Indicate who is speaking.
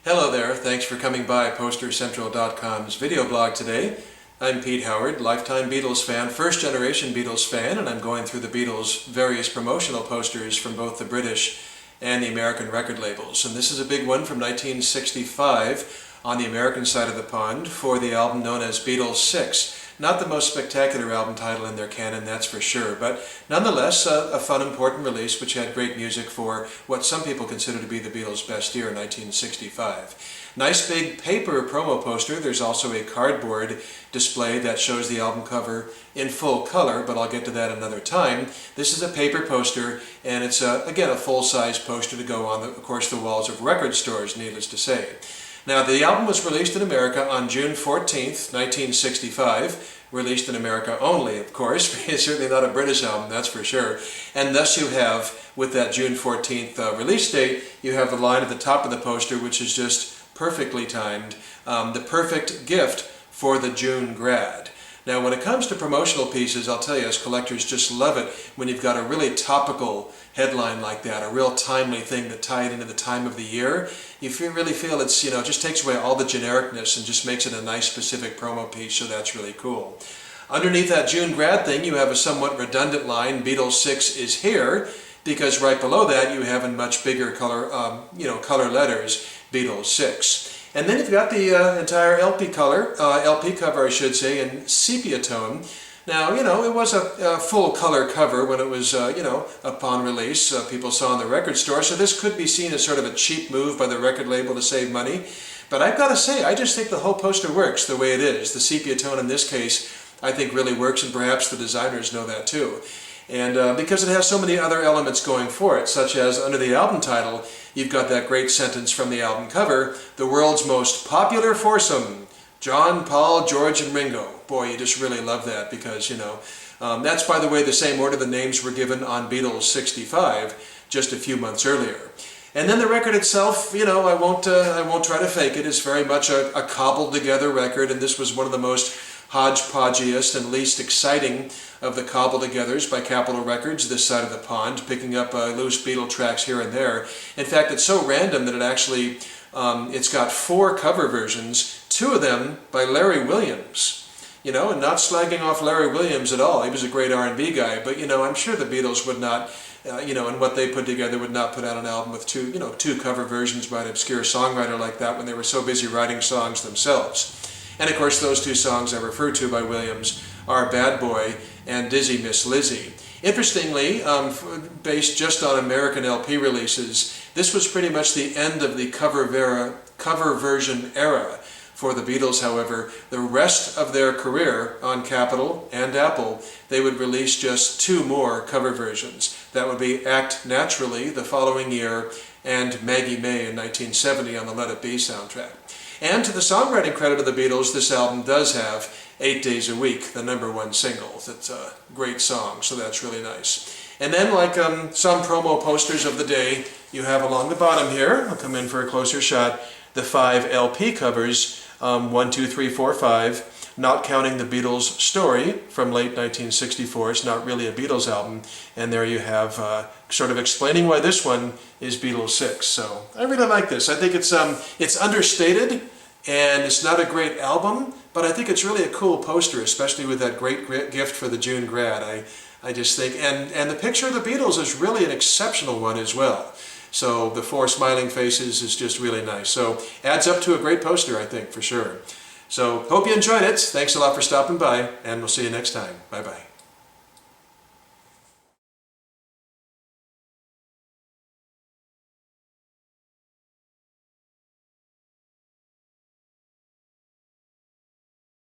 Speaker 1: Hello there, thanks for coming by PosterCentral.com's video blog today. I'm Pete Howard, lifetime Beatles fan, first generation Beatles fan, and I'm going through the Beatles' various promotional posters from both the British and the American record labels. And this is a big one from 1965 on the American side of the pond for the album known as Beatles 6. Not the most spectacular album title in their canon, that's for sure, but nonetheless a fun, important release which had great music for what some people consider to be the Beatles' best year, 1965. Nice big paper promo poster. There's also a cardboard display that shows the album cover in full color, but I'll get to that another time. This is a paper poster, and it's, again, a full-size poster to go on, of course, the walls of record stores, needless to say. Now, the album was released in America on June 14th, 1965. Released in America only, of course. It's certainly not a British album, that's for sure. And thus you have, with that June 14th release date, you have the line at the top of the poster, which is just perfectly timed. The perfect gift for the June grad. Now, when it comes to promotional pieces, I'll tell you, as collectors just love it when you've got a really topical headline like that, a real timely thing that tie it into the time of the year. You really feel it's, it just takes away all the genericness and just makes it a nice specific promo piece, so that's really cool. Underneath that June grad thing, you have a somewhat redundant line, Beatles 6 is here, because right below that you have in much bigger color, color letters, Beatles 6. And then you've got the entire LP cover, I should say, in sepia tone. Now, it was a full color cover when it was, upon release, people saw in the record store, so this could be seen as sort of a cheap move by the record label to save money. But I've got to say, I just think the whole poster works the way it is. The sepia tone in this case, I think really works, and perhaps the designers know that too. And because it has so many other elements going for it, such as under the album title, you've got that great sentence from the album cover, the world's most popular foursome, John, Paul, George, and Ringo. Boy, you just really love that because, that's, by the way, the same order the names were given on Beatles 65 just a few months earlier. And then the record itself, I won't try to fake it. It's very much a cobbled together record, and this was one of the most hodgepodgeiest and least exciting of the cobble-togethers by Capitol Records this side of the pond, picking up loose Beatle tracks here and there. In fact, it's so random that it actually, it's got 4 cover versions, 2 of them by Larry Williams. And not slagging off Larry Williams at all. He was a great R&B guy, but I'm sure the Beatles would not, and what they put together would not put out an album with 2 cover versions by an obscure songwriter like that when they were so busy writing songs themselves. And of course, those 2 songs I refer to by Williams are Bad Boy and Dizzy Miss Lizzy. Interestingly, based just on American LP releases, this was pretty much the end of the cover version era for the Beatles. However, the rest of their career on Capitol and Apple, they would release just 2 more cover versions. That would be Act Naturally the following year and Maggie May in 1970 on the Let It Be soundtrack. And to the songwriting credit of the Beatles, this album does have 8 Days a Week, the #1 single. It's a great song, so that's really nice. And then, like some promo posters of the day, you have along the bottom here, I'll come in for a closer shot, the 5 LP covers, 1, 2, 3, 4, 5, not counting the Beatles Story from late 1964. It's not really a Beatles album. And there you have sort of explaining why this one is Beatles 6. So I really like this. I think it's understated and it's not a great album, but I think it's really a cool poster, especially with that great gift for the June grad. I just think, and the picture of the Beatles is really an exceptional one as well. So the 4 smiling faces is just really nice. So adds up to a great poster, I think, for sure. So hope you enjoyed it. Thanks a lot for stopping by, and we'll see you next time. Bye-bye.